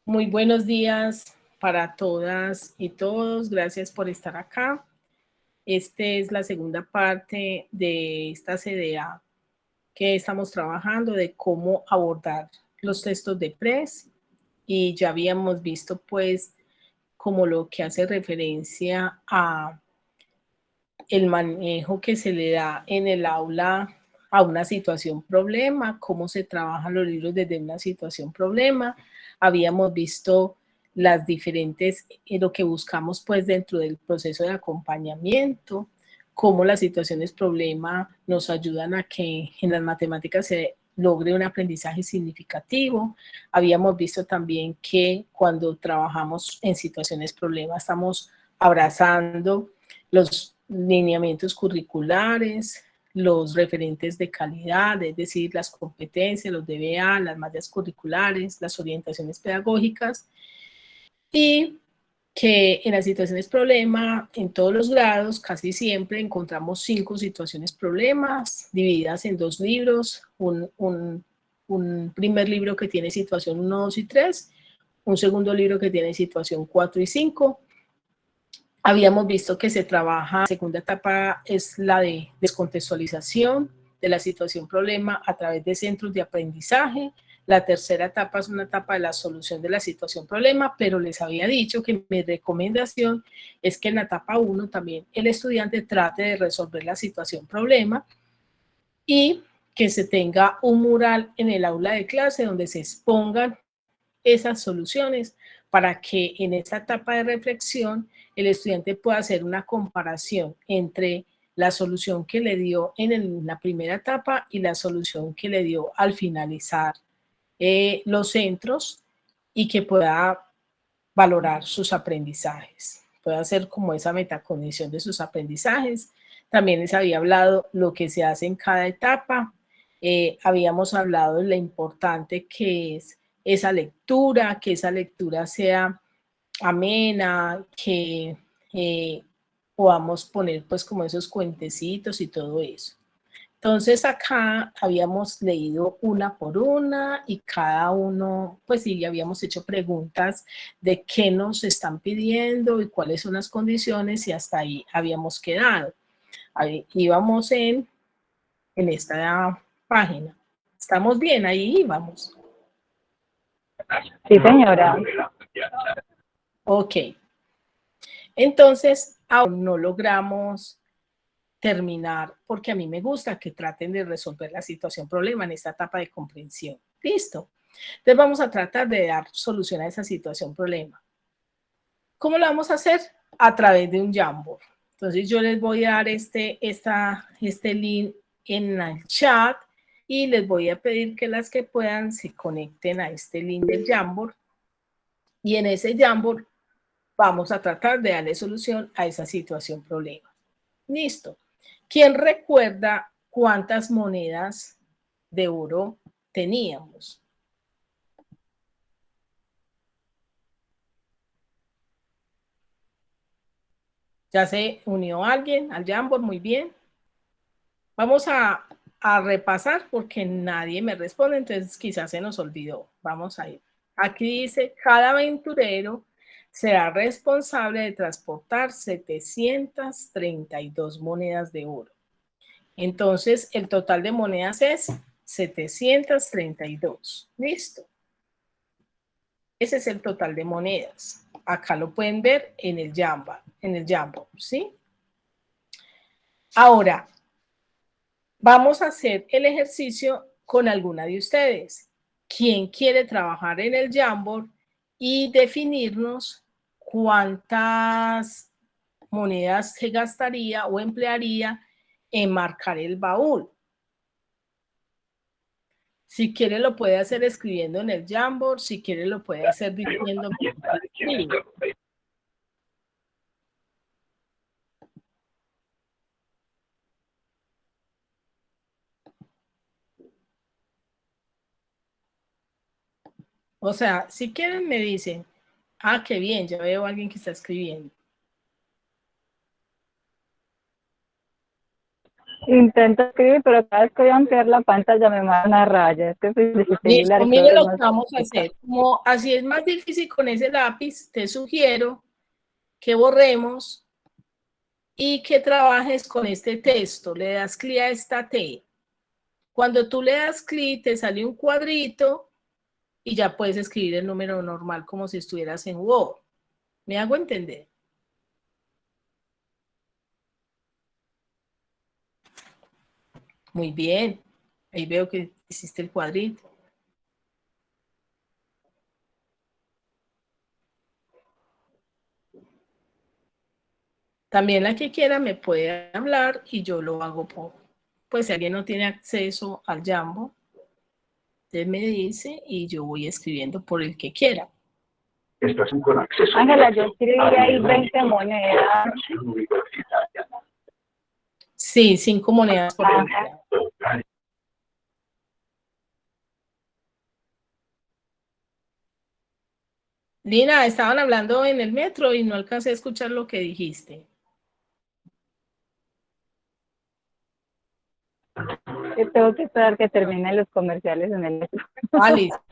Muy buenos días para todas y todos. Gracias por estar acá. Esta es la segunda parte de esta CDA que estamos trabajando de cómo abordar los textos de PRES y ya habíamos visto pues como lo que hace referencia a el manejo que se le da en el aula a una situación problema, cómo se trabajan los libros desde una situación problema. Habíamos visto las diferentes, lo que buscamos pues dentro del proceso de acompañamiento, cómo las situaciones problema nos ayudan a que en las matemáticas se logre un aprendizaje significativo. Habíamos visto también que cuando trabajamos en situaciones problema estamos abrazando los lineamientos curriculares, los referentes de calidad, es decir, las competencias, los DBA, las mallas curriculares, las orientaciones pedagógicas, y que en las situaciones problema, en todos los grados, casi siempre encontramos 5 situaciones problemas, divididas en 2 libros, un primer libro que tiene situación 1, 2 y 3, un segundo libro que tiene situación 4 y 5. Habíamos visto que se trabaja, la segunda etapa es la de descontextualización de la situación problema a través de centros de aprendizaje. La tercera etapa es una etapa de la solución de la situación problema, pero les había dicho que mi recomendación es que en la etapa 1 también el estudiante trate de resolver la situación problema y que se tenga un mural en el aula de clase donde se expongan esas soluciones para que en esta etapa de reflexión el estudiante pueda hacer una comparación entre la solución que le dio en la primera etapa y la solución que le dio al finalizar los centros, y que pueda valorar sus aprendizajes, pueda hacer como esa metacognición de sus aprendizajes. También les había hablado lo que se hace en cada etapa. Habíamos hablado de lo importante que es esa lectura, que esa lectura sea amena, que podamos poner pues como esos cuentecitos y todo eso. Entonces acá habíamos leído una por una y cada uno, pues sí, habíamos hecho preguntas de qué nos están pidiendo y cuáles son las condiciones, y hasta ahí habíamos quedado. Ahí íbamos en esta página. ¿Estamos bien? Ahí íbamos. Sí, señora. Ok. Entonces, aún no logramos terminar, porque a mí me gusta que traten de resolver la situación problema en esta etapa de comprensión. Listo. Entonces vamos a tratar de dar solución a esa situación problema. ¿Cómo lo vamos a hacer? A través de un Jamboard. Entonces yo les voy a dar este link en el chat y les voy a pedir que las que puedan se conecten a este link del Jamboard, y en ese Jamboard vamos a tratar de darle solución a esa situación problema. Listo. ¿Quién recuerda cuántas monedas de oro teníamos? ¿Ya se unió alguien al Jamboard? Muy bien. Vamos a repasar porque nadie me responde, entonces quizás se nos olvidó. Vamos a ir. Aquí dice, cada aventurero será responsable de transportar 732 monedas de oro. Entonces, el total de monedas es 732. Listo. Ese es el total de monedas. Acá lo pueden ver en el Jamboard, ¿sí? Ahora, vamos a hacer el ejercicio con alguna de ustedes. ¿Quién quiere trabajar en el Jamboard y definirnos cuántas monedas se gastaría o emplearía en marcar el baúl? Si quiere lo puede hacer escribiendo en el Jamboard, si quiere lo puede hacer diciendo. O sea, si quieren me dicen, ah, qué bien, ya veo a alguien que está escribiendo. Intento escribir, pero cada vez que voy a ampliar la pantalla me manda una raya. Es que soy de celular Listo, y mire todo es lo que más vamos a complicado. hacer. Como así es más difícil con ese lápiz, te sugiero que borremos y que trabajes con este texto. Le das clic a esta T. Cuando tú le das clic, te sale un cuadrito y ya puedes escribir el número normal como si estuvieras en Word. ¿Me hago entender? Muy bien. Ahí veo que hiciste el cuadrito. También la que quiera me puede hablar y yo lo hago pues si alguien no tiene acceso al Jambo, usted me dice y yo voy escribiendo por el que quiera. Estás con acceso. Ángela, yo escribí ahí 20 monedas. Sí, 5 monedas por moneda. Lina, estaban hablando en el metro y no alcancé a escuchar lo que dijiste. Yo tengo que esperar que terminen los comerciales en el metro. Ah, listo.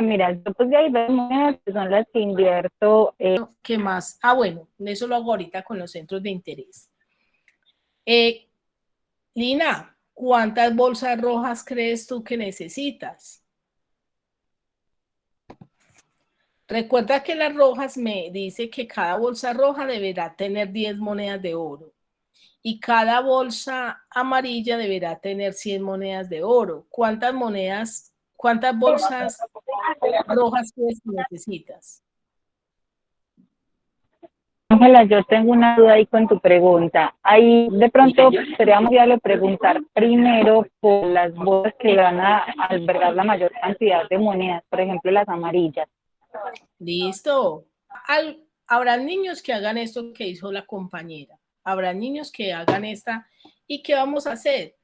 Mira, yo pues de ahí veo monedas que son las que invierto. ¿Qué más? Ah, bueno, eso lo hago ahorita con los centros de interés. Lina, ¿cuántas bolsas rojas crees tú que necesitas? Recuerda que las rojas me dice que cada bolsa roja deberá tener 10 monedas de oro y cada bolsa amarilla deberá tener 100 monedas de oro. ¿Cuántas bolsas rojas crees que necesitas? Ángela, yo tengo una duda ahí con tu pregunta. Ahí de pronto sería muy viable preguntar primero por las bolsas que van a albergar la mayor cantidad de monedas, por ejemplo las amarillas. Listo. Habrá niños que hagan esto que hizo la compañera. Habrá niños que hagan esta. ¿Y qué vamos a hacer?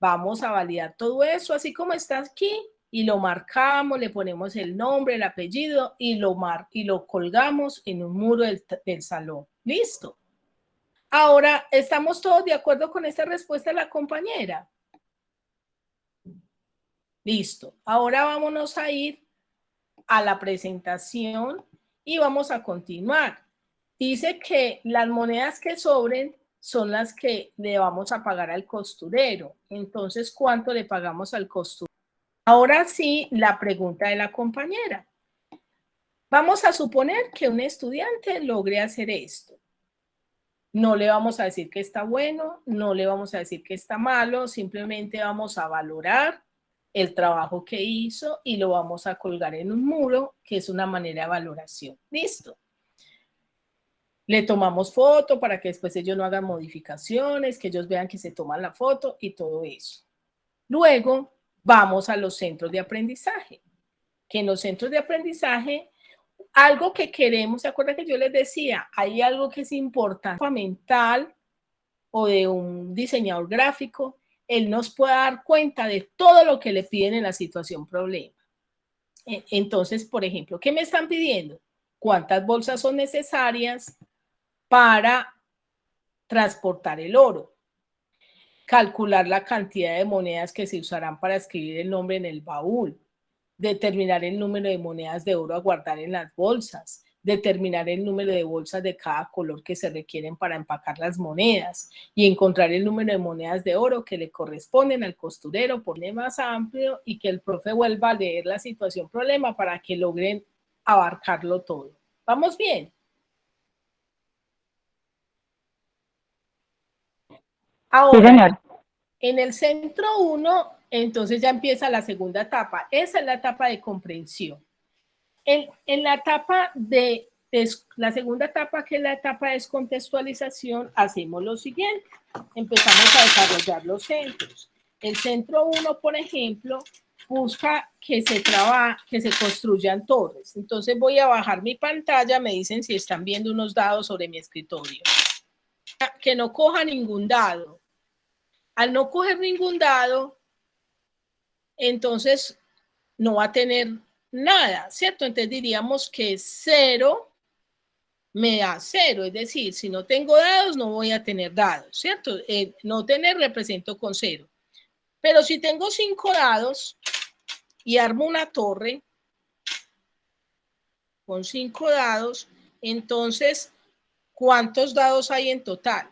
Vamos a validar todo eso, así como está aquí, y lo marcamos, le ponemos el nombre, el apellido, y lo colgamos en un muro del salón. Listo. Ahora, ¿estamos todos de acuerdo con esta respuesta de la compañera? Listo. Ahora vámonos a ir a la presentación y vamos a continuar. Dice que las monedas que sobren son las que le vamos a pagar al costurero. Entonces, ¿cuánto le pagamos al costurero? Ahora sí, la pregunta de la compañera. Vamos a suponer que un estudiante logre hacer esto. No le vamos a decir que está bueno, no le vamos a decir que está malo, simplemente vamos a valorar el trabajo que hizo y lo vamos a colgar en un muro, que es una manera de valoración. Listo. Le tomamos foto para que después ellos no hagan modificaciones, que ellos vean que se toman la foto y todo eso. Luego vamos a los centros de aprendizaje, que en los centros de aprendizaje, algo que queremos, ¿se acuerdan que yo les decía? Hay algo que es importante, mental o de un diseñador gráfico, él nos puede dar cuenta de todo lo que le piden en la situación problema. Entonces, por ejemplo, ¿qué me están pidiendo? ¿Cuántas bolsas son necesarias para transportar el oro? Calcular la cantidad de monedas que se usarán para escribir el nombre en el baúl, determinar el número de monedas de oro a guardar en las bolsas, determinar el número de bolsas de cada color que se requieren para empacar las monedas y encontrar el número de monedas de oro que le corresponden al costurero por más amplio y que el profe vuelva a leer la situación problema para que logren abarcarlo todo. ¿Vamos bien? Ahora, Sí, señor. en el centro 1, entonces ya empieza la segunda etapa. Esa es la etapa de comprensión. En la etapa la segunda etapa, que es la etapa de descontextualización, hacemos lo siguiente. Empezamos a desarrollar los centros. El centro 1, por ejemplo, busca que se construyan torres. Entonces voy a bajar mi pantalla, me dicen si están viendo unos dados sobre mi escritorio. Que no coja ningún dado. Al no coger ningún dado, entonces no va a tener nada, ¿cierto? Entonces diríamos que 0 me da 0, es decir, si no tengo dados, no voy a tener dados, ¿cierto? No tener represento con 0. Pero si tengo 5 dados y armo una torre con 5 dados, entonces, ¿cuántos dados hay en total?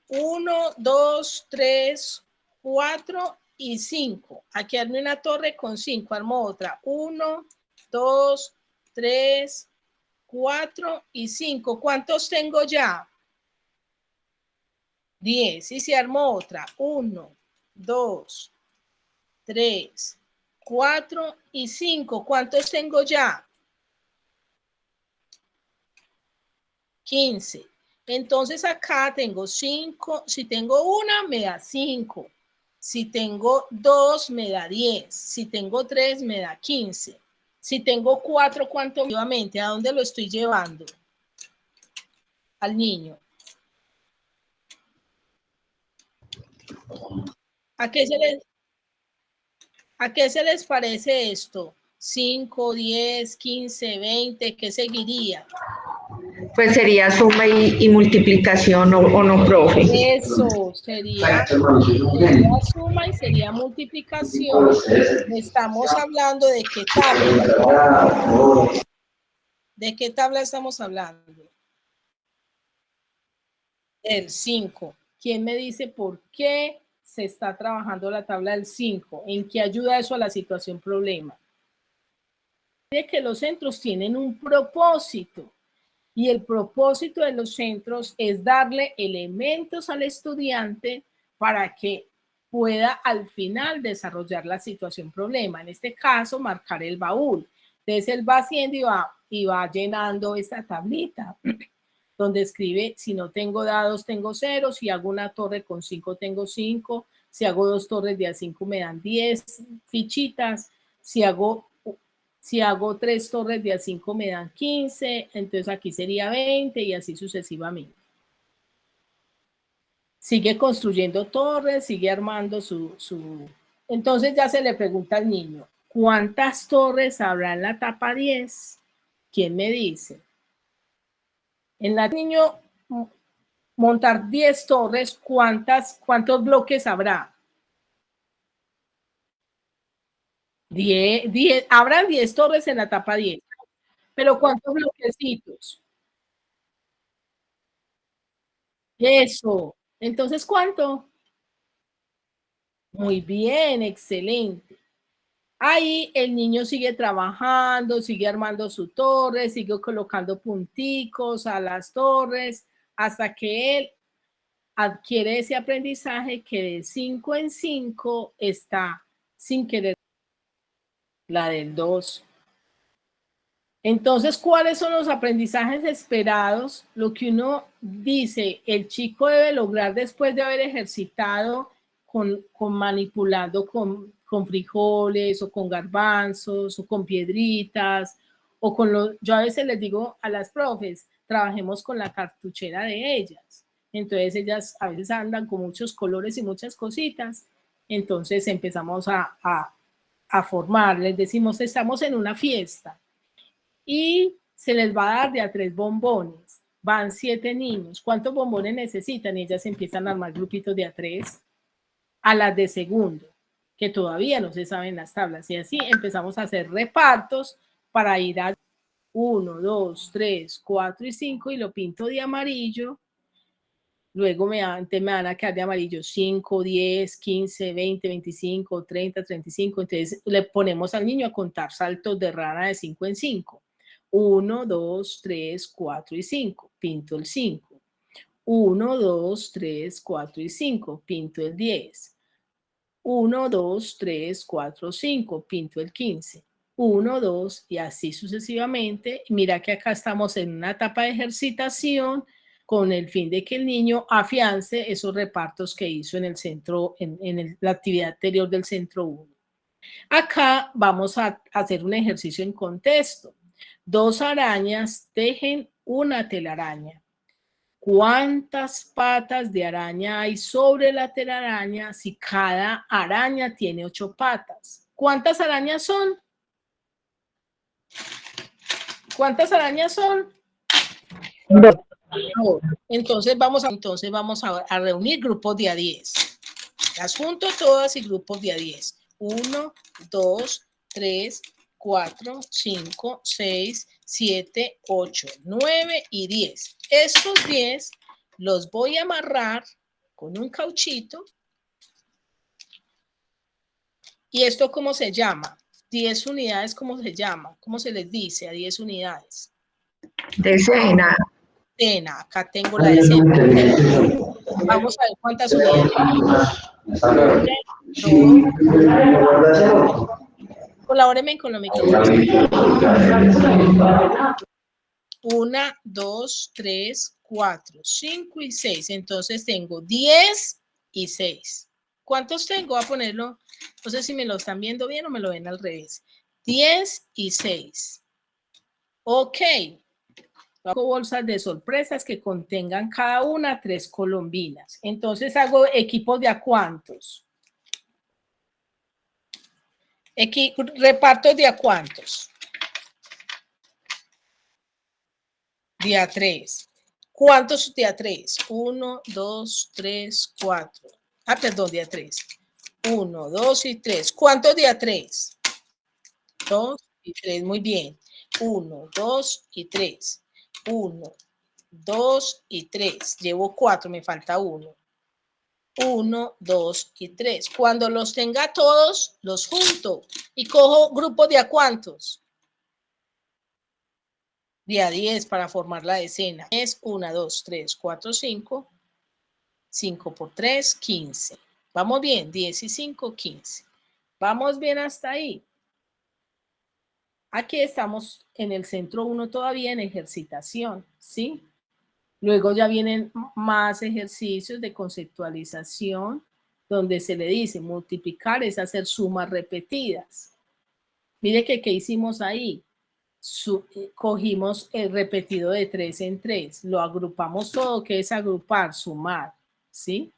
1, 2, 3, 4 y 5. Aquí armé una torre con 5, armo otra. 1, 2, 3, 4 y 5. ¿Cuántos tengo ya? 10. Y si armo otra. 1, 2, 3, 4 y 5. ¿Cuántos tengo ya? 15. Entonces acá tengo 5. Si tengo una, me da 5. Si tengo 2, me da 10. Si tengo 3, me da 15. Si tengo 4, ¿cuánto? Nuevamente, ¿a dónde lo estoy llevando? Al niño. ¿A qué se les parece esto? 5, 10, 15, 20, ¿qué seguiría? Pues sería suma y multiplicación o no, profe. Eso sería suma y sería multiplicación. Estamos hablando de qué tabla. ¿De qué tabla estamos hablando? El 5. ¿Quién me dice por qué se está trabajando la tabla del 5? ¿En qué ayuda eso a la situación problema? De que los centros tienen un propósito. Y el propósito de los centros es darle elementos al estudiante para que pueda al final desarrollar la situación problema. En este caso, marcar el baúl. Entonces, él va haciendo y va llenando esta tablita donde escribe, si no tengo dados, tengo 0. Si hago una torre con 5, tengo 5. Si hago 2 torres de A5, me dan 10 fichitas. Si hago 3 torres de A5 me dan 15, entonces aquí sería 20 y así sucesivamente. Sigue construyendo torres, sigue armando su... Entonces ya se le pregunta al niño, ¿cuántas torres habrá en la etapa 10? ¿Quién me dice? En la niño montar 10 torres, ¿cuántos bloques habrá? 10, habrán 10 torres en la etapa 10. Pero ¿cuántos bloquecitos? Eso. Entonces, ¿cuánto? Muy bien, excelente. Ahí el niño sigue trabajando, sigue armando su torre, sigue colocando punticos a las torres, hasta que él adquiere ese aprendizaje que de 5 en 5 está sin querer la del 2. Entonces, ¿cuáles son los aprendizajes esperados? Lo que uno dice, el chico debe lograr después de haber ejercitado con manipulando con frijoles o con garbanzos o con piedritas o con los... Yo a veces les digo a las profes, trabajemos con la cartuchera de ellas. Entonces ellas a veces andan con muchos colores y muchas cositas. Entonces empezamos a formar, les decimos, estamos en una fiesta y se les va a dar de a 3 bombones. Van 7 niños. ¿Cuántos bombones necesitan? Y ellas empiezan a armar grupitos de a 3 a las de segundo, que todavía no se saben las tablas. Y así empezamos a hacer repartos para ir a 1, 2, 3, 4 y 5 y lo pinto de amarillo. Luego me van a quedar de amarillo 5, 10, 15, 20, 25, 30, 35. Entonces le ponemos al niño a contar saltos de rana de 5 en 5. 1, 2, 3, 4 y 5. Pinto el 5. 1, 2, 3, 4 y 5. Pinto el 10. 1, 2, 3, 4, 5. Pinto el 15. 1, 2 y así sucesivamente. Mira que acá estamos en una etapa de ejercitación con el fin de que el niño afiance esos repartos que hizo en el centro, la actividad anterior del centro 1. Acá vamos a hacer un ejercicio en contexto. 2 arañas tejen una telaraña. ¿Cuántas patas de araña hay sobre la telaraña si cada araña tiene 8 patas? ¿Cuántas arañas son? ¿Cuántas arañas son? 2. No. Entonces vamos a reunir grupos de a 10. Las junto todas y grupos de a 10. 1, 2, 3, 4, 5, 6, 7, 8, 9 y 10. Estos 10 los voy a amarrar con un cauchito. ¿Y esto cómo se llama? 10 unidades, ¿cómo se llama? ¿Cómo se les dice a 10 unidades? Decena. Decena, acá tengo la decena. Vamos a ver cuántas unidades. 2. Colabóreme con lo que quiero. 1, 2, 3, 4, 5 y 6. Entonces tengo 10 y 6. ¿Cuántos tengo? Voy a ponerlo. No sé si me lo están viendo bien o me lo ven al revés. 10 y 6. Ok. Hago bolsas de sorpresas que contengan cada una 3 colombinas. Entonces hago equipos de a cuántos. Repartos de a cuántos. De a 3. ¿Cuántos de a 3? 1, 2, 3, 4. Ah, perdón, de a 3. 1, 2 y 3. ¿Cuántos de a 3? 2 y 3. Muy bien. 1, 2 y 3. 1, 2 y 3. Llevo 4, me falta 1. 1, 2 y 3. Cuando los tenga todos, los junto y cojo grupos de a cuántos. De a 10 para formar la decena. Es 1, 2, 3, 4, 5. 5 por 3, 15. Vamos bien, 10 y 5, 15. Vamos bien hasta ahí. Aquí estamos en el centro 1 todavía en ejercitación, ¿sí? Luego ya vienen más ejercicios de conceptualización donde se le dice multiplicar es hacer sumas repetidas. Mire que ¿qué hicimos ahí? Cogimos el repetido de 3 en 3, lo agrupamos todo, que es agrupar, sumar, ¿sí?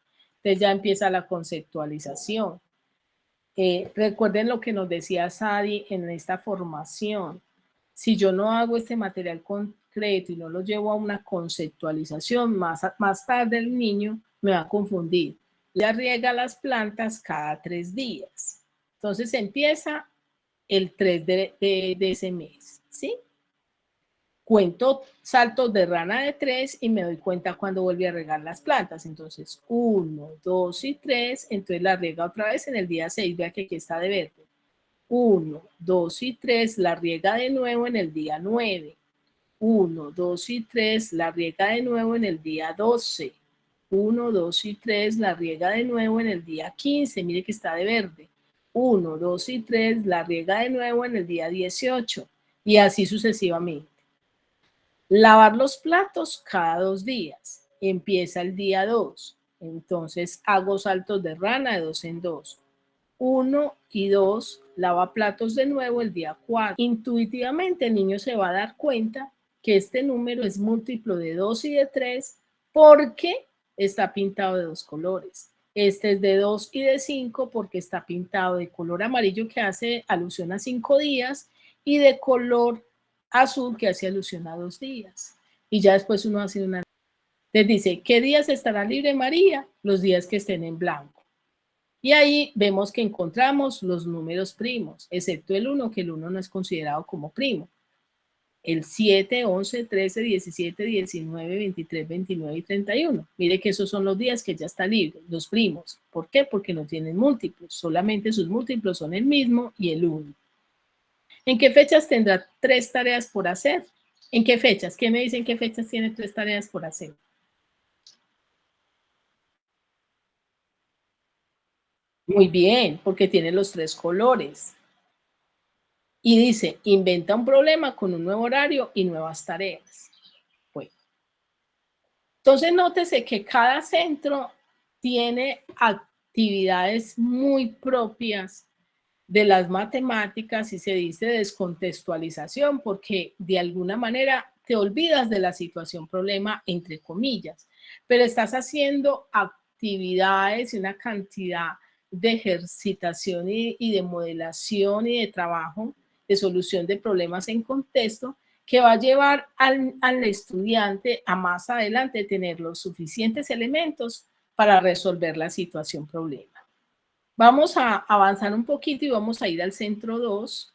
Entonces ya empieza la conceptualización. Recuerden lo que nos decía Sadi en esta formación. Si yo no hago este material concreto y no lo llevo a una conceptualización, más tarde el niño me va a confundir. Ya riega las plantas cada 3 días. Entonces empieza el 3 de ese mes, ¿sí? Cuento saltos de rana de 3 y me doy cuenta cuando vuelve a regar las plantas. Entonces, 1, 2 y 3. Entonces la riega otra vez en el día 6. Vea que aquí está de verde. 1, 2 y 3. La riega de nuevo en el día 9. 1, 2 y 3. La riega de nuevo en el día 12. 1, 2 y 3. La riega de nuevo en el día 15. Mire que está de verde. 1, 2 y 3. La riega de nuevo en el día 18. Y así sucesivamente. Lavar los platos cada 2 días. Empieza el día 2. Entonces hago saltos de rana de 2 en 2. 1 y 2, lava platos de nuevo el día 4. Intuitivamente el niño se va a dar cuenta que este número es múltiplo de 2 y de 3 porque está pintado de 2 colores. Este es de 2 y de 5 porque está pintado de color amarillo que hace alusión a 5 días y de color azul que hace alusión a 2 días. Y ya después uno hace una... Les dice, ¿qué días estará libre María? Los días que estén en blanco. Y ahí vemos que encontramos los números primos, excepto el 1, que el 1 no es considerado como primo. El 7, 11, 13, 17, 19, 23, 29 y 31. Mire que esos son los días que ya está libre, los primos. ¿Por qué? Porque no tienen múltiplos, solamente sus múltiplos son el mismo y el 1. ¿En qué fechas tendrá 3 tareas por hacer? ¿En qué fechas? ¿Qué me dicen qué fechas tiene 3 tareas por hacer? Muy bien, porque tiene los 3 colores. Y dice, inventa un problema con un nuevo horario y nuevas tareas. Bueno, entonces nótese que cada centro tiene actividades muy propias de las matemáticas y se dice descontextualización porque de alguna manera te olvidas de la situación problema entre comillas, pero estás haciendo actividades y una cantidad de ejercitación y de modelación y de trabajo de solución de problemas en contexto, que va a llevar al estudiante a más adelante tener los suficientes elementos para resolver la situación problema. Vamos a avanzar un poquito y vamos a ir al centro 2.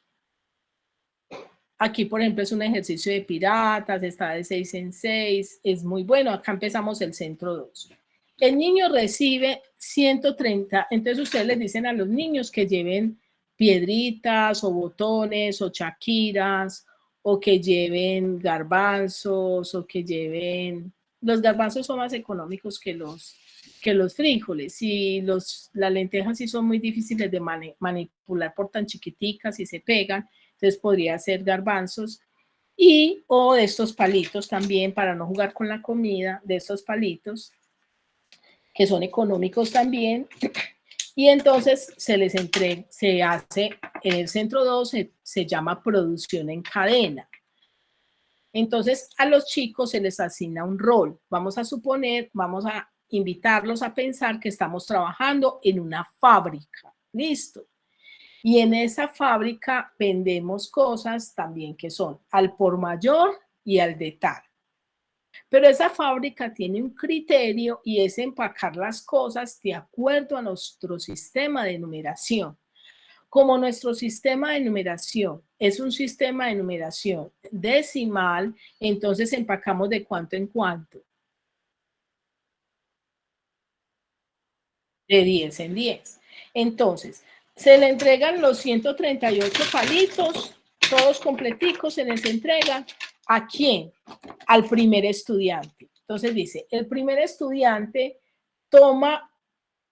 Aquí, por ejemplo, es un ejercicio de piratas, está de 6 en 6, es muy bueno. Acá empezamos el centro 2. El niño recibe 130, entonces ustedes les dicen a los niños que lleven piedritas o botones o chaquiras, o que lleven garbanzos, o que lleven... Los garbanzos son más económicos que los frijoles, y las lentejas sí son muy difíciles de manipular por tan chiquiticas y se pegan, entonces podría ser garbanzos, o de estos palitos también, para no jugar con la comida, de estos palitos, que son económicos también, y entonces se hace en el centro 2, se llama producción en cadena. Entonces a los chicos se les asigna un rol. Vamos a invitarlos a pensar que estamos trabajando en una fábrica, listo. Y en esa fábrica vendemos cosas también que son al por mayor y al detalle. Pero esa fábrica tiene un criterio y es empacar las cosas de acuerdo a nuestro sistema de numeración. Como nuestro sistema de numeración es un sistema de numeración decimal, entonces empacamos de cuánto en cuánto. De 10 en 10. Entonces, se le entregan los 138 palitos, todos completicos, se les entregan. ¿A quién? Al primer estudiante. Entonces dice, el primer estudiante toma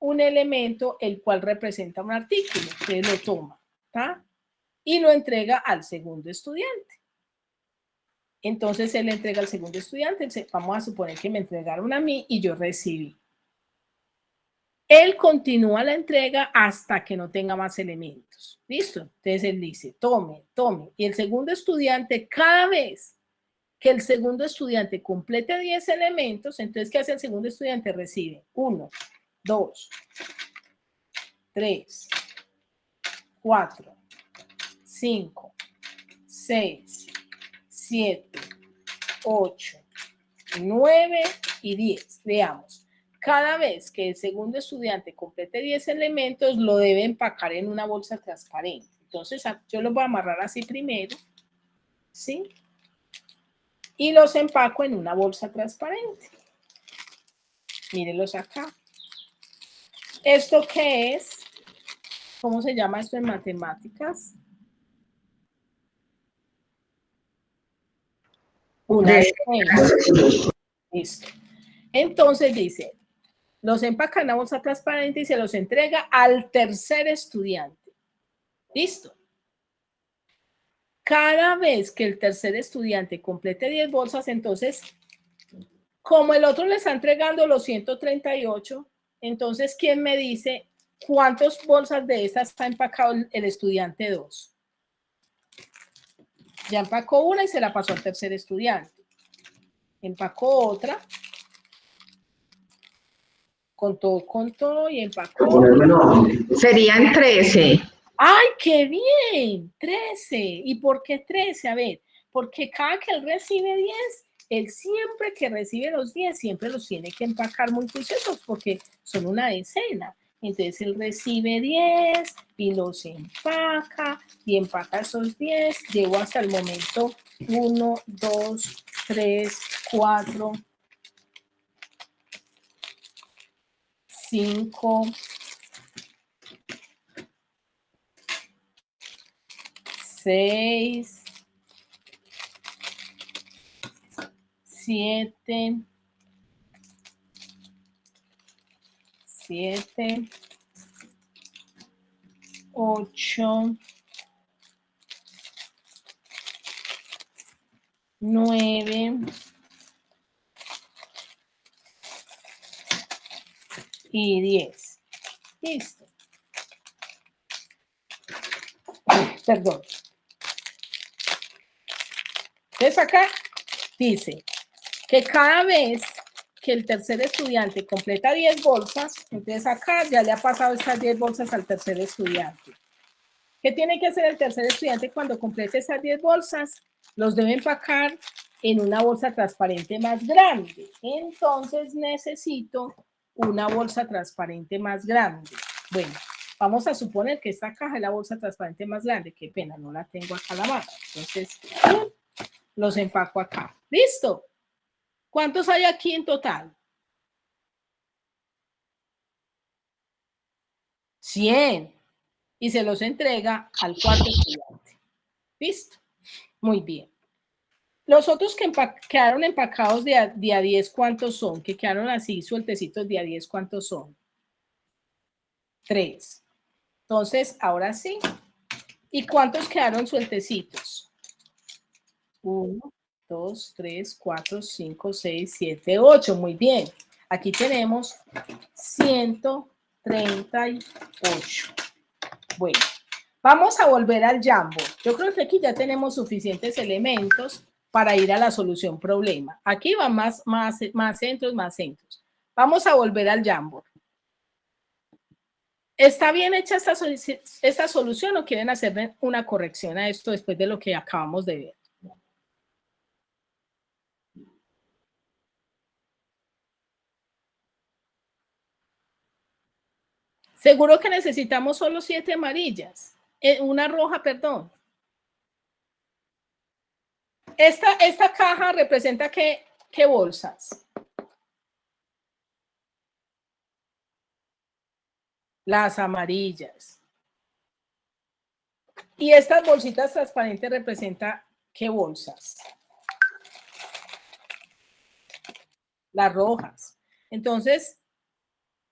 un elemento el cual representa un artículo, que lo toma, ¿tá? Y lo entrega al segundo estudiante. Entonces él le entrega al segundo estudiante, vamos a suponer que me entregaron a mí y yo recibí. Él continúa la entrega hasta que no tenga más elementos. ¿Listo? Entonces él dice, tome, tome. Y el segundo estudiante, cada vez que el segundo estudiante complete 10 elementos, entonces, ¿qué hace el segundo estudiante? Recibe 1, 2, 3, 4, 5, 6, 7, 8, 9 y 10. Veamos. Cada vez que el segundo estudiante complete 10 elementos, lo debe empacar en una bolsa transparente. Entonces, yo los voy a amarrar así primero, ¿sí? Y los empaco en una bolsa transparente. Mírenlos acá. ¿Esto qué es? ¿Cómo se llama esto en matemáticas? Una decena. Listo. Entonces dice, los empaca en una bolsa transparente y se los entrega al tercer estudiante. ¿Listo? Cada vez que el tercer estudiante complete 10 bolsas, entonces, como el otro le está entregando los 138, entonces, ¿quién me dice cuántas bolsas de esas ha empacado el estudiante 2? Ya empacó una y se la pasó al tercer estudiante. Empacó otra. Contó y empacó. Serían 13. ¡Ay, qué bien! 13. ¿Y por qué 13? A ver, porque cada que él recibe 10, él siempre que recibe los 10, siempre los tiene que empacar muy juiciosos porque son una decena. Entonces él recibe 10 y los empaca y empaca esos 10. Llego hasta el momento 1, 2, 3, 4, 5, 6, 7, 8, 9 y 10. Listo. Perdón. Entonces acá dice que cada vez que el tercer estudiante completa 10 bolsas, entonces acá ya le ha pasado estas 10 bolsas al tercer estudiante. ¿Qué tiene que hacer el tercer estudiante cuando complete esas 10 bolsas? Los debe empacar en una bolsa transparente más grande. Entonces necesito una bolsa transparente más grande. Bueno, vamos a suponer que esta caja es la bolsa transparente más grande. Qué pena, no la tengo acá a la mano. Entonces, los empaco acá. ¿Listo? ¿Cuántos hay aquí en total? 100. Y se los entrega al cuarto estudiante. ¿Listo? Muy bien. Los otros que quedaron empacados de a 10, ¿cuántos son? Que quedaron así sueltecitos de a 10, ¿cuántos son? 3. Entonces, ahora sí. ¿Y cuántos quedaron sueltecitos? 1, 2, 3, 4, 5, 6, 7, 8. Muy bien. Aquí tenemos 138. Bueno, vamos a volver al Jamboard. Yo creo que aquí ya tenemos suficientes elementos para ir a la solución problema. Aquí van más centros, más centros. Vamos a volver al Jamboard. ¿Está bien hecha esta solución o quieren hacer una corrección a esto después de lo que acabamos de ver? Seguro que necesitamos solo 7 amarillas. Una roja, perdón. Esta caja representa ¿qué bolsas? Las amarillas. Y estas bolsitas transparentes representan ¿qué bolsas? Las rojas. Entonces,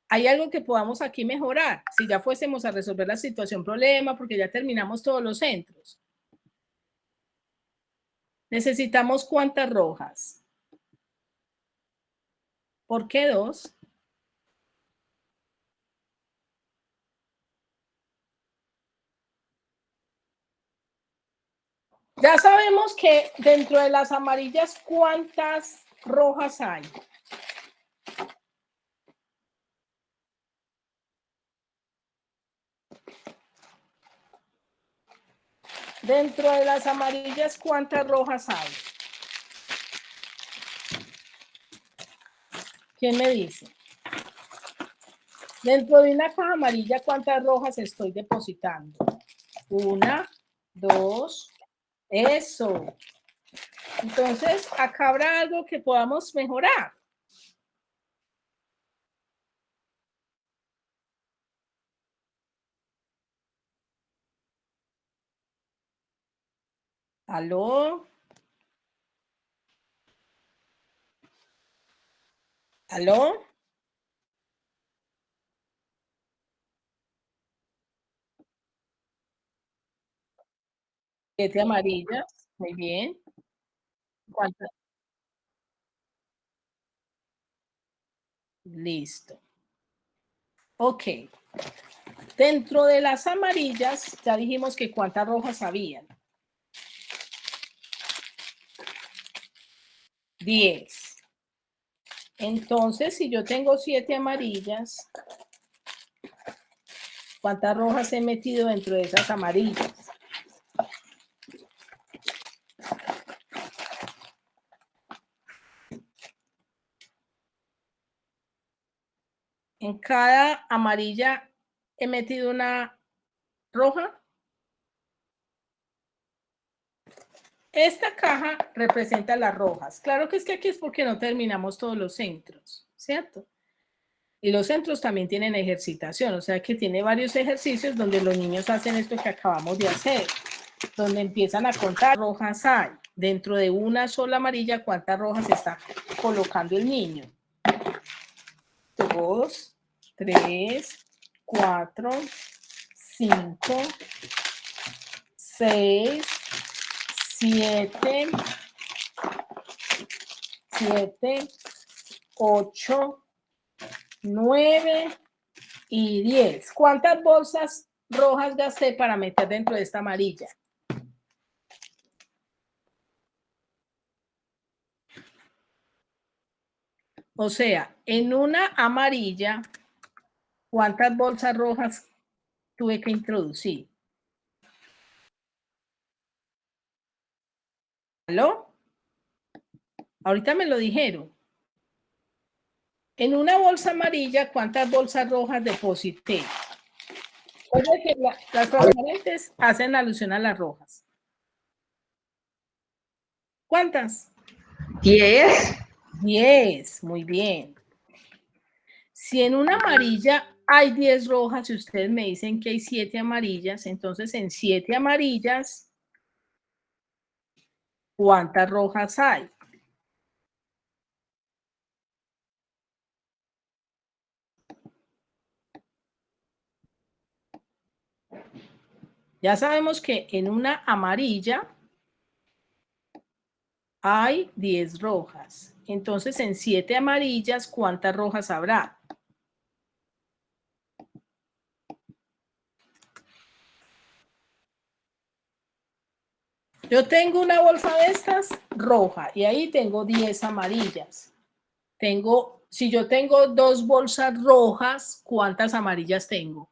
hay algo que podamos aquí mejorar. Si ya fuésemos a resolver la situación problema, porque ya terminamos todos los centros. Necesitamos ¿cuántas rojas? ¿Por qué 2? Ya sabemos que dentro de las amarillas, ¿cuántas rojas hay? Dentro de las amarillas, ¿cuántas rojas hay? ¿Quién me dice? Dentro de una caja amarilla, ¿cuántas rojas estoy depositando? 1, 2, eso. Entonces, acá habrá algo que podamos mejorar. ¿Aló? ¿Aló? Siete amarillas. Muy bien. ¿Cuántas? Listo. Ok. Dentro de las amarillas, ya dijimos que cuántas rojas habían. 10. Entonces, si yo tengo 7 amarillas, ¿cuántas rojas he metido dentro de esas amarillas? En cada amarilla he metido una roja. Esta caja representa las rojas. Claro que es que aquí es porque no terminamos todos los centros, ¿cierto? Y los centros también tienen ejercitación, o sea que tiene varios ejercicios donde los niños hacen esto que acabamos de hacer, donde empiezan a contar rojas hay. Dentro de una sola amarilla, ¿cuántas rojas está colocando el niño? 2, 3, 4, 5, 6, 7, 8, 9 y 10. ¿Cuántas bolsas rojas gasté para meter dentro de esta amarilla? O sea, en una amarilla, ¿cuántas bolsas rojas tuve que introducir? ¿Aló? Ahorita me lo dijeron. En una bolsa amarilla, ¿cuántas bolsas rojas deposité? Oye, que las transparentes hacen alusión a las rojas. ¿Cuántas? 10. 10, muy bien. Si en una amarilla hay 10 rojas y ustedes me dicen que hay 7 amarillas, entonces en 7 amarillas, ¿cuántas rojas hay? Ya sabemos que en una amarilla hay 10 rojas. Entonces, en 7 amarillas, ¿cuántas rojas habrá? Yo tengo una bolsa de estas roja y ahí tengo 10 amarillas. Si yo tengo 2 bolsas rojas, ¿cuántas amarillas tengo?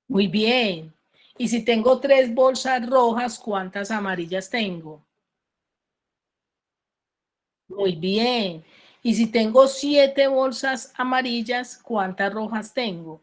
Muy bien. Y si tengo 3 bolsas rojas, ¿cuántas amarillas tengo? Muy bien. Y si tengo 7 bolsas amarillas, ¿cuántas rojas tengo?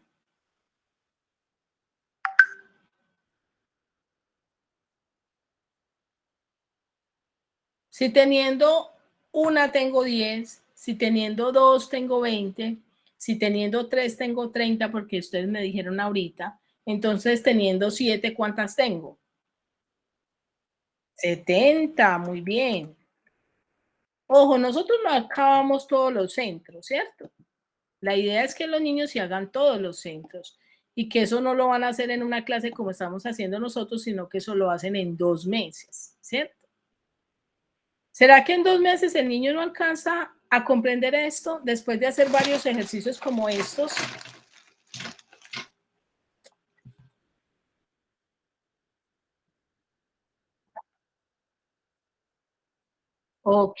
Si teniendo una tengo 10, si teniendo 2 tengo 20, si teniendo 3 tengo 30, porque ustedes me dijeron ahorita, entonces teniendo 7, ¿cuántas tengo? 70, muy bien. Ojo, nosotros no acabamos todos los centros, ¿cierto? La idea es que los niños se hagan todos los centros y que eso no lo van a hacer en una clase como estamos haciendo nosotros, sino que eso lo hacen en 2 meses, ¿cierto? ¿Será que en 2 meses el niño no alcanza a comprender esto después de hacer varios ejercicios como estos? Ok,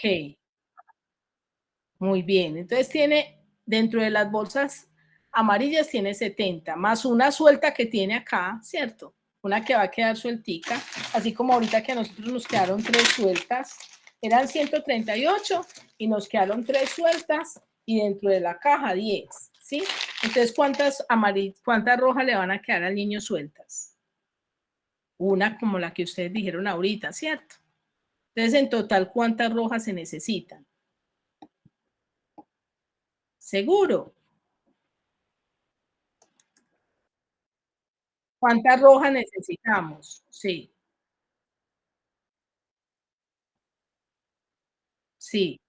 muy bien. Entonces tiene, dentro de las bolsas amarillas tiene 70, más una suelta que tiene acá, ¿cierto? Una que va a quedar sueltica, así como ahorita que a nosotros nos quedaron 3 sueltas. Eran 138 y nos quedaron 3 sueltas y dentro de la caja 10, ¿sí? Entonces, ¿cuántas rojas le van a quedar al niño sueltas? Una como la que ustedes dijeron ahorita, ¿cierto? Entonces, en total, ¿cuántas rojas se necesitan? Seguro. ¿Cuántas rojas necesitamos? Sí, sí.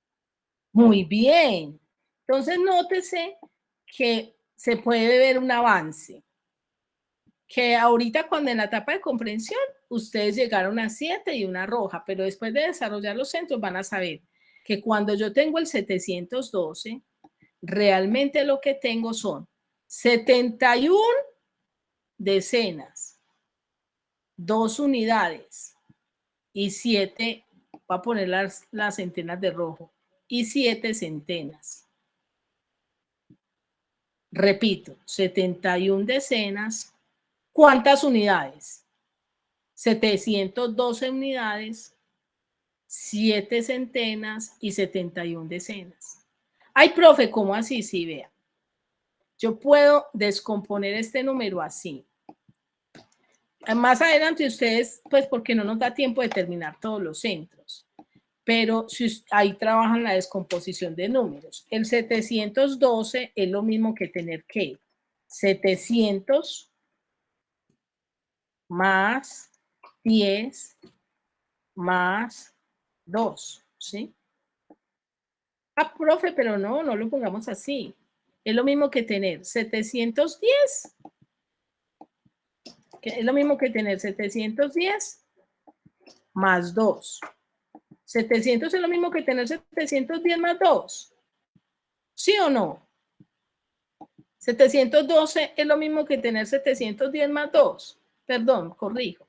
Muy bien. Entonces, nótese que se puede ver un avance. Que ahorita cuando en la etapa de comprensión ustedes llegaron a 7 y una roja, pero después de desarrollar los centros van a saber que cuando yo tengo el 712, realmente lo que tengo son 71 decenas, 2 unidades y 7, voy a poner las centenas de rojo, y 7 centenas. Repito, 71 decenas. ¿Cuántas unidades? 712 unidades, 7 centenas y 71 decenas. Ay, profe, ¿cómo así? Sí, vea. Yo puedo descomponer este número así. Más adelante ustedes, pues porque no nos da tiempo de terminar todos los centros, pero si ahí trabajan la descomposición de números. El 712 es lo mismo que tener que 700 más 10 más 2, ¿sí? Ah, profe, pero no lo pongamos así. Es lo mismo que tener 710, que es lo mismo que tener 710 más 2. 700 es lo mismo que tener 710 más 2. ¿Sí o no? 712 es lo mismo que tener 710 más 2. Perdón, corrijo.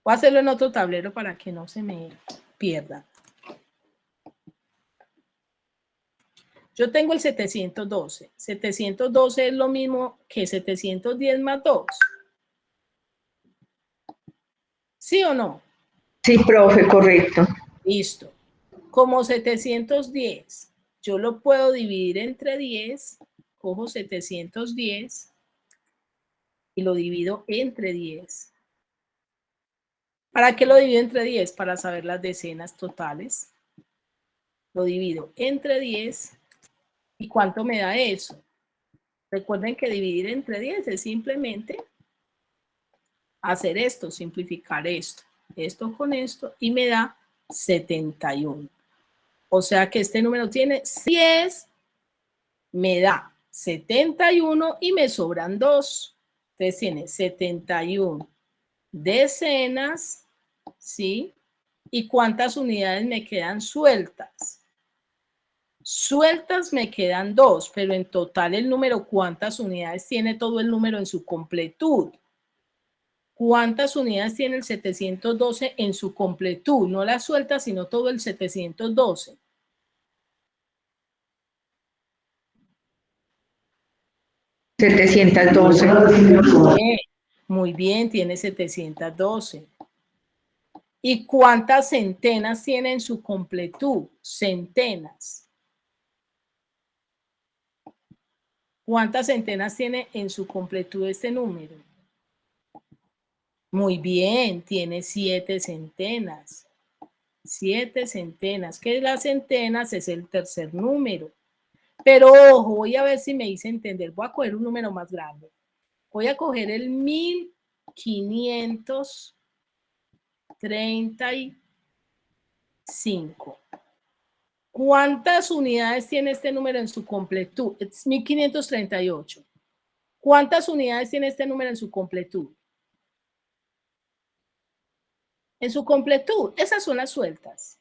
Voy a hacerlo en otro tablero para que no se me pierda. Yo tengo el 712. 712 es lo mismo que 710 más 2. ¿Sí o no? Sí, profe, correcto. Listo. Como 710, yo lo puedo dividir entre 10. Cojo 710 y lo divido entre 10. ¿Para qué lo divido entre 10? Para saber las decenas totales. Lo divido entre 10. ¿Y cuánto me da eso? Recuerden que dividir entre 10 es simplemente hacer esto, simplificar esto con esto, y me da 71. O sea que este número tiene 10, me da 71 y me sobran 2. Entonces tiene 71 decenas, ¿sí? ¿Y cuántas unidades me quedan sueltas? Sueltas me quedan 2, pero en total el número, ¿cuántas unidades tiene todo el número en su completud? ¿Cuántas unidades tiene el 712 en su completud? No las sueltas, sino todo el 712. $712. Muy bien, tiene 712. ¿Y cuántas centenas tiene en su completud? Centenas. ¿Cuántas centenas tiene en su completud este número? Muy bien, tiene 7 centenas. 7 centenas. ¿Qué es las centenas? Es el tercer número. Pero ojo, voy a ver si me hice entender. Voy a coger un número más grande. Voy a coger el 1535. ¿Cuántas unidades tiene este número en su completud? Es 1538. ¿Cuántas unidades tiene este número en su completud? En su completud, esas son las sueltas.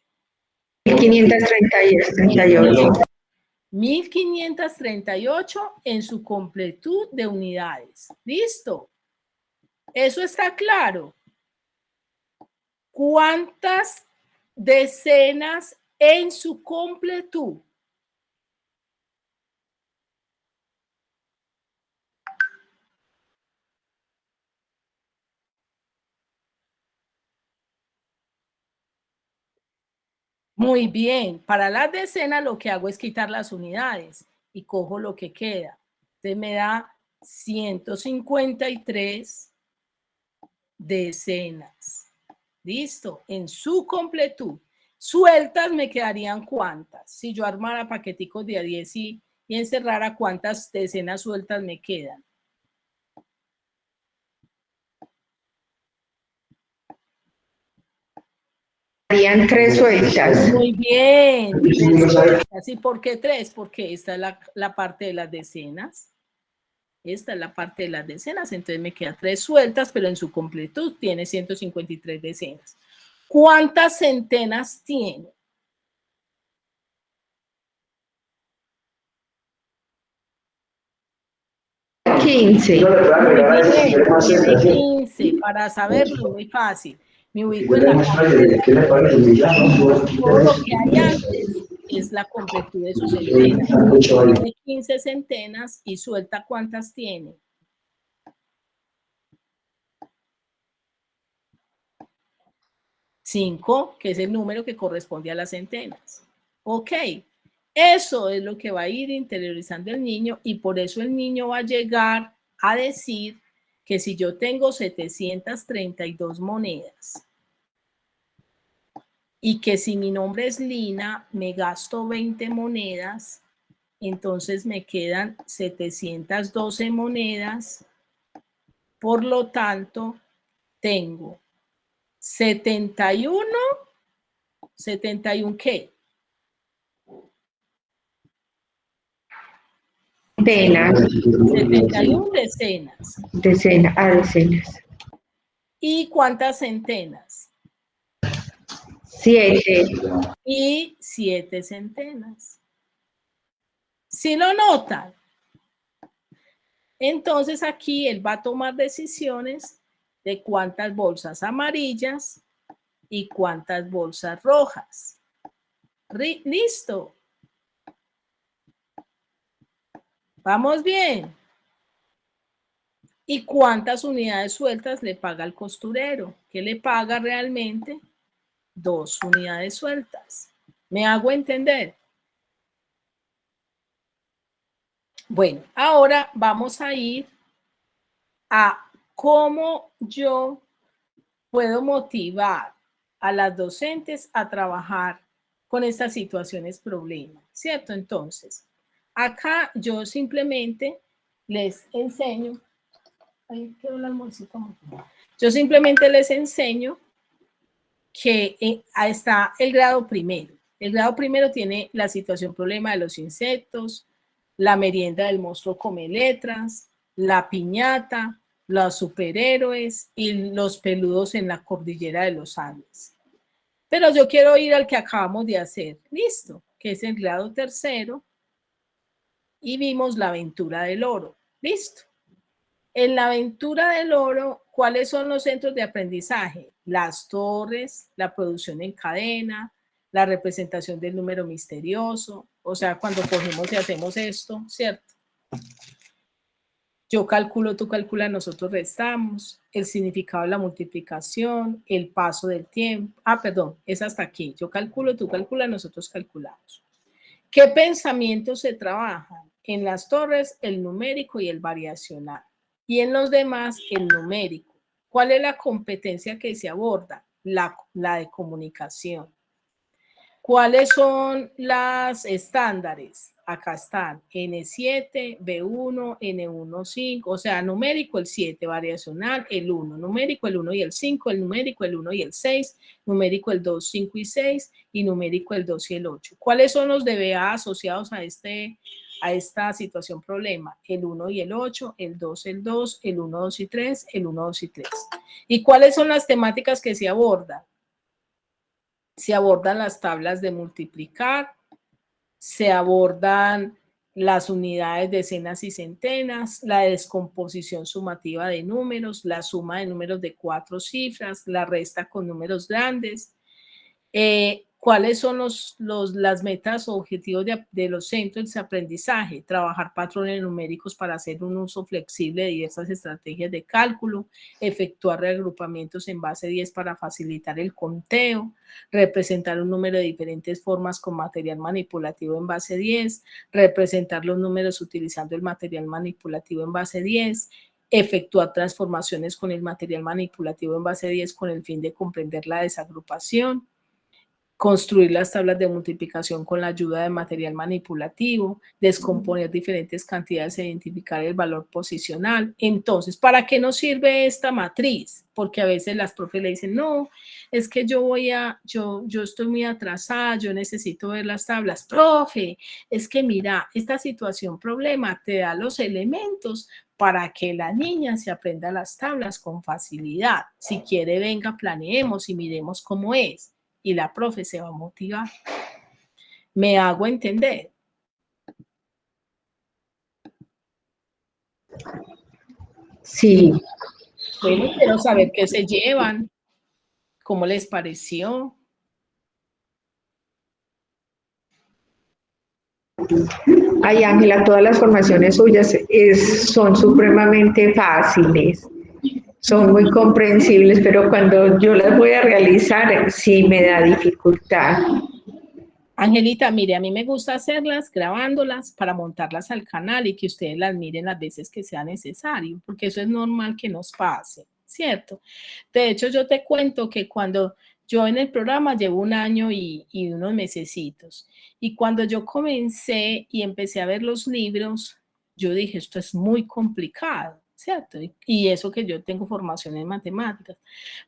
1538. 1538 en su completud de unidades. ¿Listo? Eso está claro. ¿Cuántas decenas en su completud? Muy bien. Para las decenas lo que hago es quitar las unidades y cojo lo que queda. Entonces me da 153 decenas. Listo. En su completud. Sueltas me quedarían ¿cuántas? Si yo armara paqueticos de a 10 y encerrara, ¿cuántas decenas sueltas me quedan? Harían 3 sueltas. Muy bien. ¿Y por qué 3? Porque esta es la parte de las decenas. Esta es la parte de las decenas. Entonces me quedan 3 sueltas, pero en su completud tiene 153 decenas. ¿Cuántas centenas tiene? 15. Muy bien, tiene 15. Para saberlo, muy fácil. Me ubico en la parte. Todo lo que hay antes es la completud de sus centenas. Tiene 15 centenas y suelta ¿cuántas tiene? 5, que es el número que corresponde a las centenas. Ok, eso es lo que va a ir interiorizando el niño y por eso el niño va a llegar a decir que si yo tengo 732 monedas y que si mi nombre es Lina, me gasto 20 monedas, entonces me quedan 712 monedas, por lo tanto, tengo 71 ¿qué? Decenas. 71 decenas. Decenas. ¿Y cuántas centenas? 7. Y 7 centenas. ¿Sí lo notan? Entonces aquí él va a tomar decisiones de cuántas bolsas amarillas y cuántas bolsas rojas. Listo. ¿Vamos bien? ¿Y cuántas unidades sueltas le paga el costurero? ¿Qué le paga realmente? 2 unidades sueltas. ¿Me hago entender? Bueno, ahora vamos a ir a cómo yo puedo motivar a las docentes a trabajar con estas situaciones problemas, ¿cierto? Entonces, acá yo simplemente les enseño, ahí quedó el almuercito, yo simplemente les enseño que ahí está el grado primero. El grado primero tiene la situación problema de los insectos, la merienda del monstruo come letras, la piñata, los superhéroes y los peludos en la cordillera de los Andes. Pero yo quiero ir al que acabamos de hacer, listo, que es el grado tercero, y vimos la aventura del oro, listo. En la aventura del oro, ¿cuáles son los centros de aprendizaje? Las torres, la producción en cadena, la representación del número misterioso, o sea, cuando cogemos y hacemos esto, ¿cierto? Yo calculo, tú calculas, nosotros restamos, el significado de la multiplicación, el paso del tiempo. Ah, perdón, es hasta aquí. Yo calculo, tú calculas, nosotros calculamos. ¿Qué pensamientos se trabajan? En las torres, el numérico y el variacional. Y en los demás, el numérico. ¿Cuál es la competencia que se aborda? La de comunicación. ¿Cuáles son las estándares? Acá están, N7, B1, N1, 5, o sea, numérico el 7, variacional el 1, numérico el 1 y el 5, el numérico el 1 y el 6, numérico el 2, 5 y 6, y numérico el 2 y el 8. ¿Cuáles son los DBA asociados a esta situación problema? El 1 y el 8, el 2, el 2, el 1, 2 y 3, el 1, 2 y 3. ¿Y cuáles son las temáticas que se abordan? Se abordan las tablas de multiplicar, se abordan las unidades, decenas y centenas, la descomposición sumativa de números, la suma de números de 4 cifras, la resta con números grandes, ¿cuáles son las metas o objetivos de los centros de aprendizaje? Trabajar patrones numéricos para hacer un uso flexible de diversas estrategias de cálculo, efectuar reagrupamientos en base 10 para facilitar el conteo, representar un número de diferentes formas con material manipulativo en base 10, representar los números utilizando el material manipulativo en base 10, efectuar transformaciones con el material manipulativo en base 10 con el fin de comprender la desagrupación, construir las tablas de multiplicación con la ayuda de material manipulativo, descomponer diferentes cantidades e identificar el valor posicional. Entonces, ¿para qué nos sirve esta matriz? Porque a veces las profes le dicen, no, es que yo estoy muy atrasada, yo necesito ver las tablas. Profe, es que mira, esta situación problema te da los elementos para que la niña se aprenda las tablas con facilidad. Si quiere, venga, planeemos y miremos cómo es. Y la profe se va a motivar. ¿Me hago entender? Sí. Bueno, quiero saber qué se llevan, cómo les pareció. Ay, Ángela, todas las formaciones suyas son supremamente fáciles, son muy comprensibles, pero cuando yo las voy a realizar sí me da dificultad. Angelita, mire, a mí me gusta hacerlas grabándolas para montarlas al canal y que ustedes las miren las veces que sea necesario, porque eso es normal que nos pase, ¿cierto? De hecho, yo te cuento que cuando yo en el programa llevo 1 año y unos mesecitos, y cuando yo comencé y empecé a ver los libros, yo dije, esto es muy complicado, ¿cierto? Y eso que yo tengo formación en matemáticas.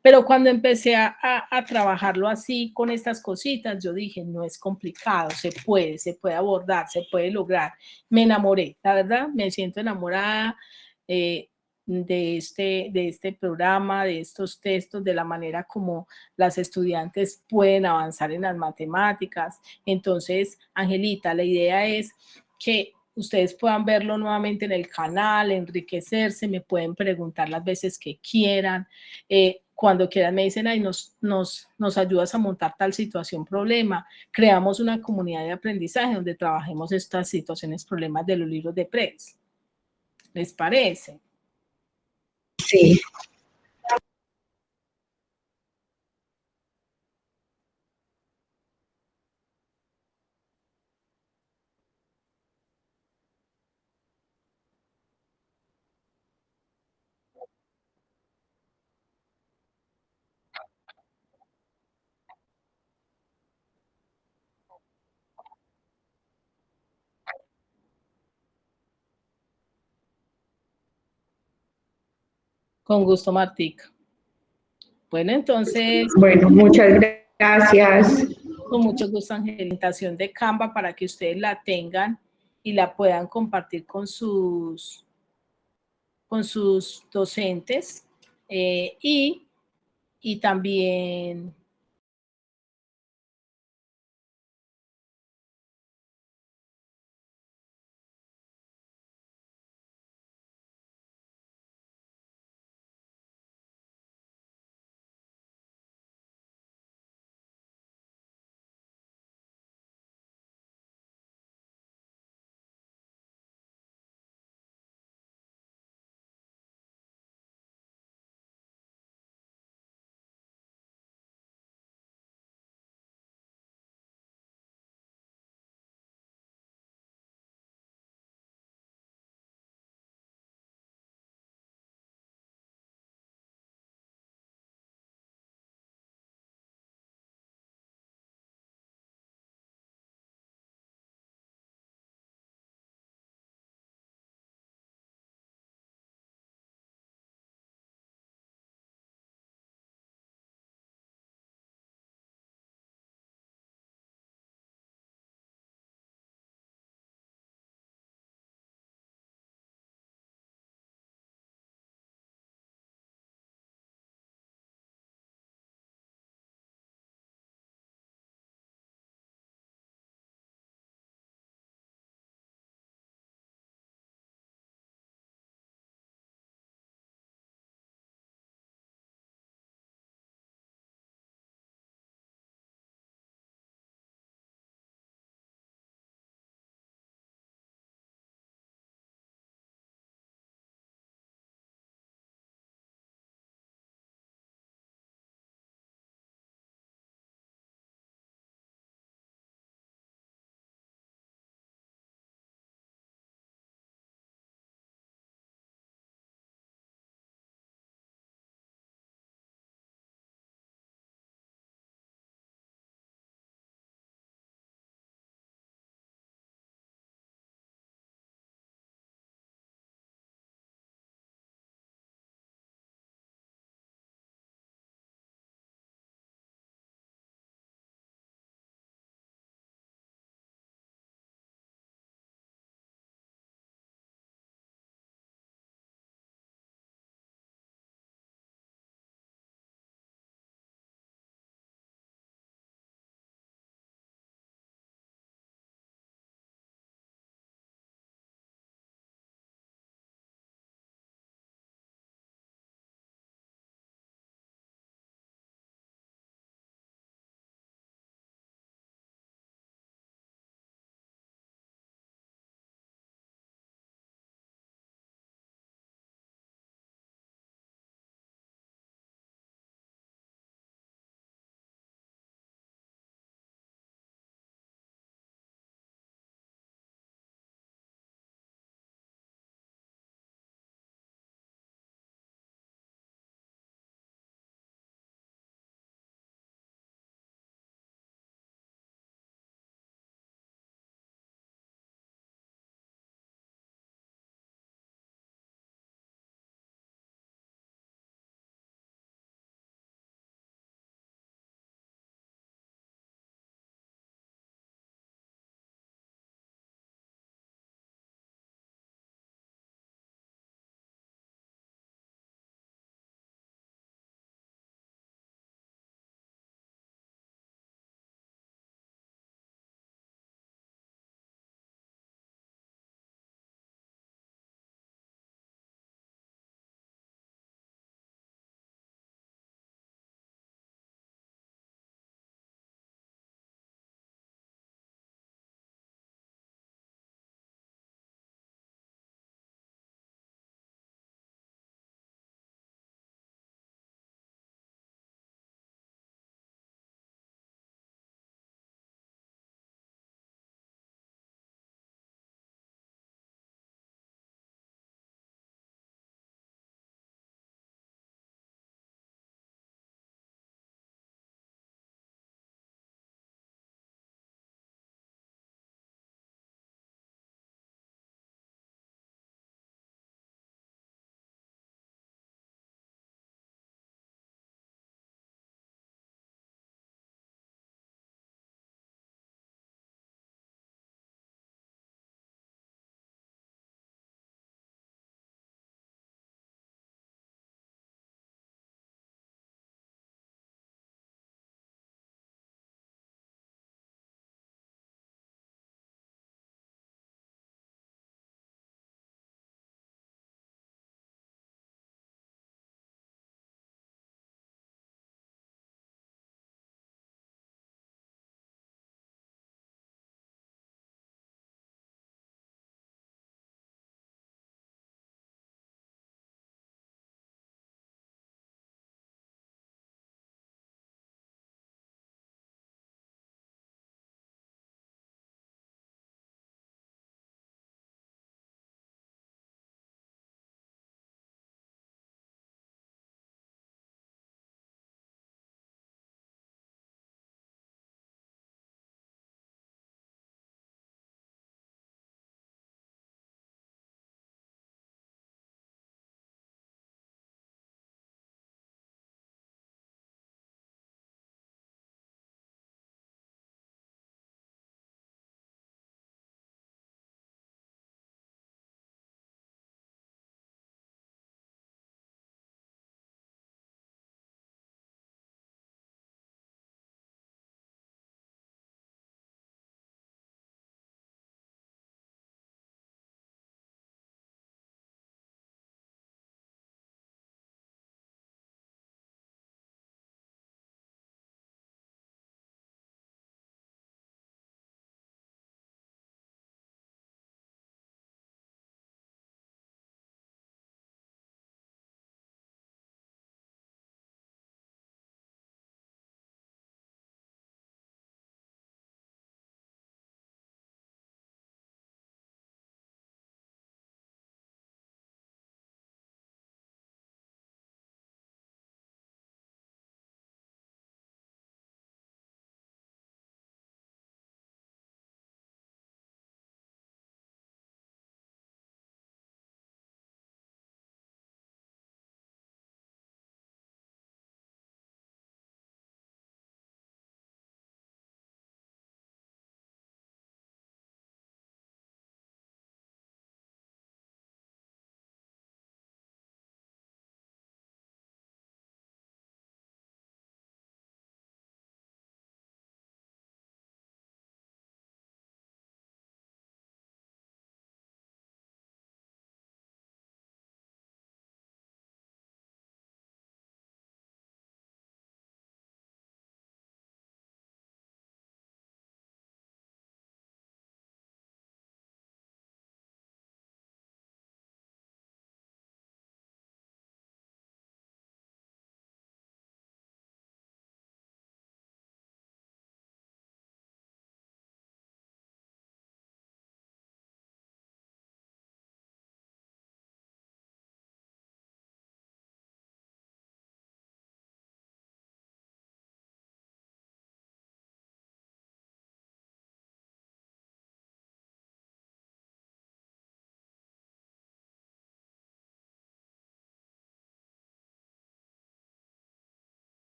Pero cuando empecé a trabajarlo así con estas cositas, yo dije, no es complicado, se puede abordar, se puede lograr. Me enamoré, la verdad, me siento enamorada de este programa, de estos textos, de la manera como las estudiantes pueden avanzar en las matemáticas. Entonces, Angelita, la idea es que ustedes puedan verlo nuevamente en el canal, enriquecerse, me pueden preguntar las veces que quieran. cuando quieran me dicen, ay, nos ayudas a montar tal situación, problema. Creamos una comunidad de aprendizaje donde trabajemos estas situaciones, problemas de los libros de PRES. ¿Les parece? Sí. Con gusto, Martica. Bueno, entonces, Bueno, muchas gracias. con mucho gusto, Angelización de Canva para que ustedes la tengan y la puedan compartir con sus docentes y también